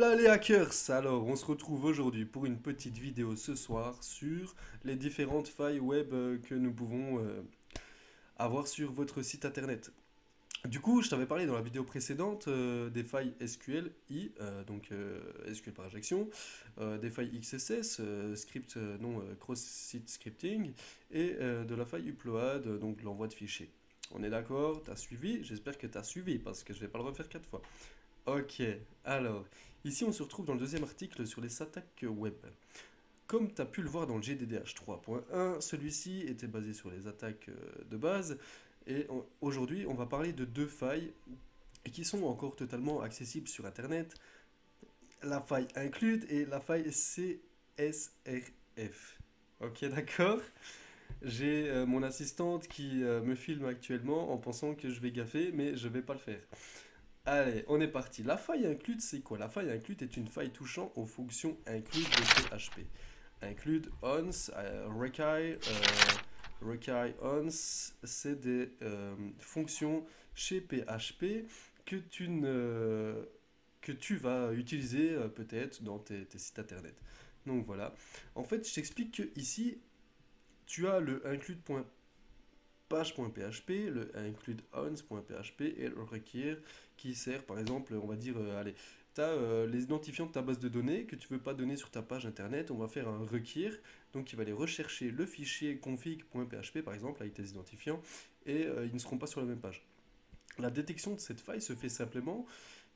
Hola les hackers! Alors, on se retrouve aujourd'hui pour une petite vidéo ce soir sur les différentes failles web que nous pouvons avoir sur votre site internet. Du coup, je t'avais parlé dans la vidéo précédente des failles SQLi, SQL par injection, des failles XSS, script non cross-site scripting, et de la faille upload, donc l'envoi de fichiers. On est d'accord? T'as suivi? J'espère que t'as suivi parce que je vais pas le refaire 4 fois. Ok, alors, ici on se retrouve dans le deuxième article sur les attaques web. Comme tu as pu le voir dans le GDDH 3.1, celui-ci était basé sur les attaques de base, et aujourd'hui on va parler de deux failles qui sont encore totalement accessibles sur Internet, la faille include et la faille CSRF. Ok, d'accord? J'ai mon assistante qui me filme actuellement en pensant que je vais gaffer, mais je vais pas le faire. Allez, on est parti. La faille include, c'est quoi? La faille include est une faille touchant aux fonctions include de PHP. Include, ons, require, ons, c'est des fonctions chez PHP que que tu vas utiliser peut-être dans tes sites internet. Donc voilà. En fait, je t'explique que ici, tu as le include.page.php, le includeOns.php et le require qui sert par exemple, on va dire, allez, tu as les identifiants de ta base de données que tu veux pas donner sur ta page internet, on va faire un require, donc il va aller rechercher le fichier config.php par exemple avec tes identifiants et ils ne seront pas sur la même page. La détection de cette faille se fait simplement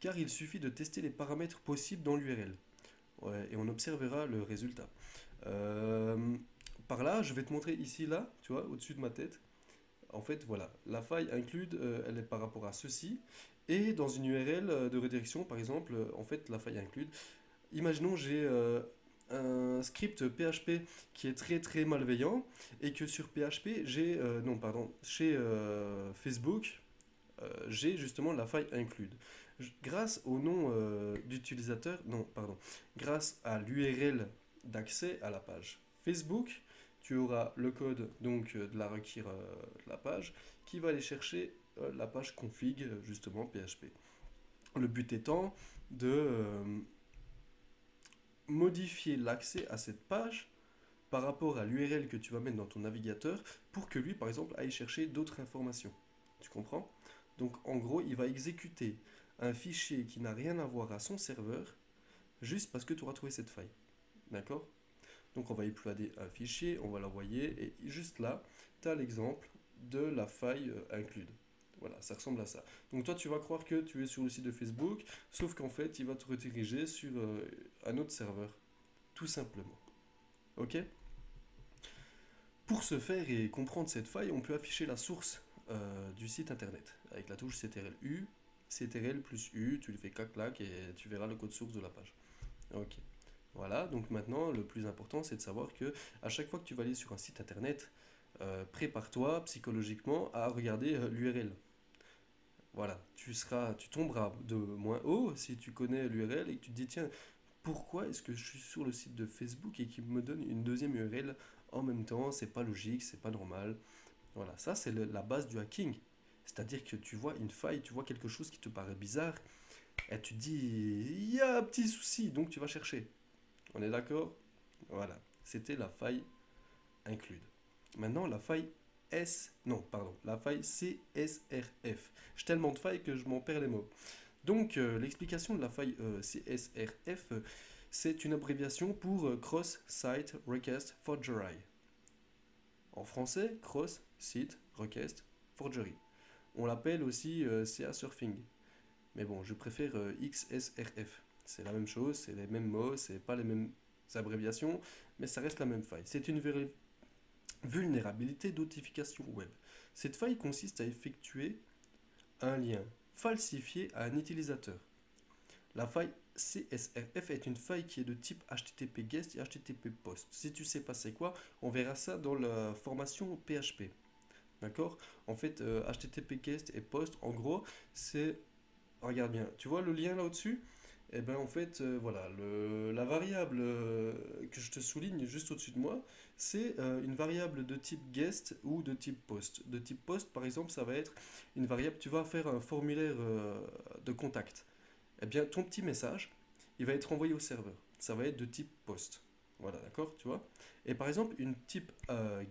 car il suffit de tester les paramètres possibles dans l'URL. Ouais, et on observera le résultat. Euh, Par là, je vais te montrer ici, là, tu vois, au-dessus de ma tête. En fait, voilà, la faille include, elle est par rapport à ceci. Et dans une URL de redirection, par exemple, en fait, la faille include. Imaginons j'ai un script PHP qui est très très malveillant et que sur PHP, non, pardon, chez Facebook, j'ai justement la faille include. Grâce au nom d'utilisateur, non, pardon, grâce à l'URL d'accès à la page Facebook, tu auras le code donc de la require de la page qui va aller chercher la page config justement PHP. Le but étant de modifier l'accès à cette page par rapport à l'URL que tu vas mettre dans ton navigateur pour que lui par exemple aille chercher d'autres informations. Tu comprends? Donc en gros, il va exécuter un fichier qui n'a rien à voir à son serveur juste parce que tu auras trouvé cette faille. D'accord? Donc on va uploader un fichier, on va l'envoyer et juste là, tu as l'exemple de la faille include. Voilà, ça ressemble à ça. Donc toi, tu vas croire que tu es sur le site de Facebook, sauf qu'en fait, il va te rediriger sur un autre serveur, tout simplement. Ok? Pour ce faire et comprendre cette faille, on peut afficher la source du site internet avec la touche CTRL-U, CTRL plus U, tu lui fais clac-clac et tu verras le code source de la page. Ok. Voilà, donc maintenant, le plus important, c'est de savoir que à chaque fois que tu vas aller sur un site internet, prépare-toi psychologiquement à regarder l'URL. Voilà, tu tomberas de moins haut si tu connais l'URL et que tu te dis, tiens, pourquoi est-ce que je suis sur le site de Facebook et qu'il me donne une deuxième URL en même temps? C'est pas logique, c'est pas normal. Voilà, ça c'est la base du hacking. C'est-à-dire que tu vois une faille, tu vois quelque chose qui te paraît bizarre, et tu te dis, il y a un petit souci, donc tu vas chercher. On est d'accord? Voilà, c'était la faille include. Maintenant, la faille non, pardon, la faille CSRF. J'ai tellement de failles que je m'en perds les mots. Donc, l'explication de la faille CSRF, c'est une abréviation pour Cross-Site Request Forgery. En français, Cross-Site Request Forgery. On l'appelle aussi CA Surfing. Mais bon, je préfère XSRF. C'est la même chose, c'est les mêmes mots, c'est pas les mêmes abréviations, mais ça reste la même faille. C'est une vulnérabilité d'authentification web. Cette faille consiste à effectuer un lien falsifié à un utilisateur. La faille CSRF est une faille qui est de type HTTP GET et HTTP POST. Si tu sais pas c'est quoi, on verra ça dans la formation PHP. D'accord? En fait, HTTP GET et POST, en gros, c'est... Regarde bien, tu vois le lien là au-dessus? Eh bien en fait, voilà, la variable que je te souligne juste au-dessus de moi, c'est une variable de type guest ou de type post. De type post, par exemple, ça va être une variable, tu vas faire un formulaire de contact. Eh bien, ton petit message, il va être envoyé au serveur. Ça va être de type post. Voilà, d'accord, tu vois. Et par exemple, une type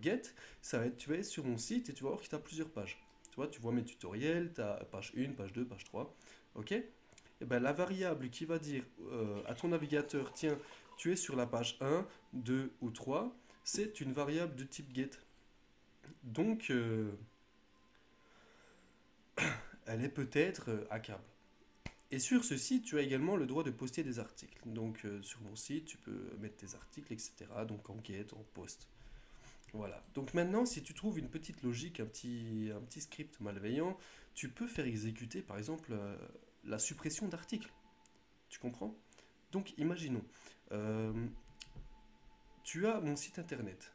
get, ça va être, tu vas être sur mon site et tu vas voir que tu as plusieurs pages. Tu vois, tu vois mes tutoriels, tu as page 1, page 2, page 3. OK? Et ben, la variable qui va dire à ton navigateur, tiens, tu es sur la page 1, 2 ou 3, c'est une variable de type get. Donc, elle est peut-être hackable. Et sur ce site, tu as également le droit de poster des articles. Donc, sur mon site, tu peux mettre tes articles, etc. Donc, en get, en post. Voilà. Donc maintenant, si tu trouves une petite logique, un petit script malveillant, tu peux faire exécuter, par exemple, la suppression d'articles. Tu comprends? Donc, imaginons, euh, tu as mon site internet.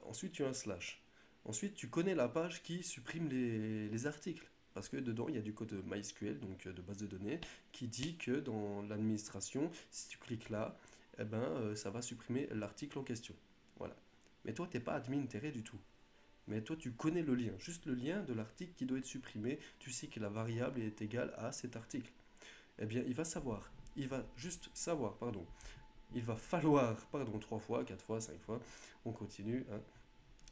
Ensuite, tu as un slash. Ensuite, tu connais la page qui supprime les articles. Parce que dedans, il y a du code MySQL, donc de base de données, qui dit que dans l'administration, si tu cliques là, eh ben, ça va supprimer l'article en question. Voilà. Mais toi, tu n'es pas admin terré du tout. Mais toi, tu connais le lien, juste le lien de l'article qui doit être supprimé. Tu sais que la variable est égale à cet article. Eh bien, il va juste savoir, pardon. Il va falloir, pardon, 3 fois, 4 fois, 5 fois, on continue, hein.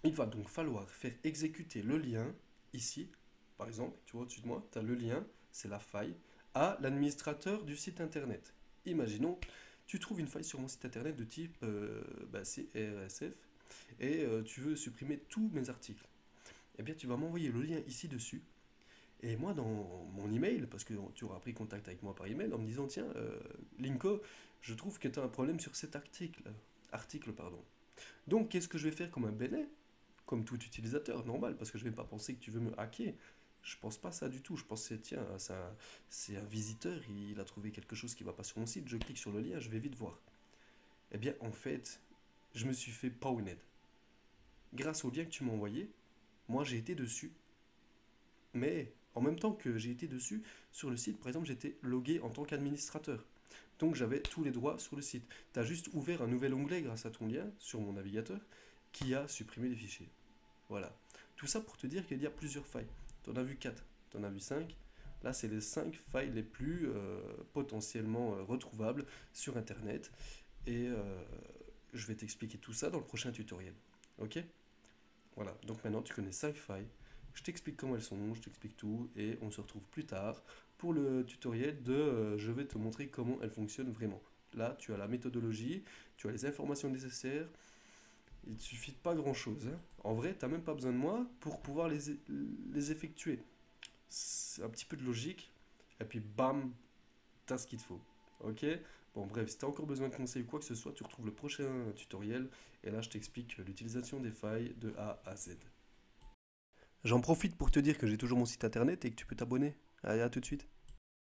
Il va donc falloir faire exécuter le lien ici, par exemple, tu vois au-dessus de moi, tu as le lien, c'est la faille, à l'administrateur du site internet. Imaginons, tu trouves une faille sur mon site internet de type CRSF et tu veux supprimer tous mes articles. Eh bien, tu vas m'envoyer le lien ici dessus. Et moi, dans mon email, parce que tu auras pris contact avec moi par email, en me disant, tiens, Linko, je trouve que tu as un problème sur cet article, pardon. Donc, qu'est-ce que je vais faire comme un bénet? Comme tout utilisateur, normal, parce que je ne vais pas penser que tu veux me hacker. Je pense pas ça du tout. Je pense que tiens, c'est un visiteur, il a trouvé quelque chose qui va pas sur mon site. Je clique sur le lien, je vais vite voir. Eh bien, en fait, je me suis fait pwned. Grâce au lien que tu m'as envoyé, moi j'ai été dessus, mais en même temps que j'ai été dessus, sur le site, par exemple, j'étais logué en tant qu'administrateur. Donc j'avais tous les droits sur le site. Tu as juste ouvert un nouvel onglet grâce à ton lien sur mon navigateur qui a supprimé les fichiers. Voilà. Tout ça pour te dire qu'il y a plusieurs failles. Tu en as vu 4, tu en as vu 5. Là, c'est les 5 failles les plus potentiellement retrouvables sur Internet. Et je vais t'expliquer tout ça dans le prochain tutoriel. Ok? Voilà. Donc maintenant, tu connais 5 failles. Je t'explique comment elles sont, je t'explique tout. Et on se retrouve plus tard pour le tutoriel de je vais te montrer comment elles fonctionnent vraiment. Là, tu as la méthodologie, tu as les informations nécessaires. Il ne suffit de pas grand-chose, hein. En vrai, tu n'as même pas besoin de moi pour pouvoir les effectuer. C'est un petit peu de logique, et puis bam, tu as ce qu'il te faut. Ok? Bon, bref, si tu as encore besoin de conseils ou quoi que ce soit, tu retrouves le prochain tutoriel, et là, je t'explique l'utilisation des failles de A à Z. J'en profite pour te dire que j'ai toujours mon site internet et que tu peux t'abonner. Allez, à tout de suite.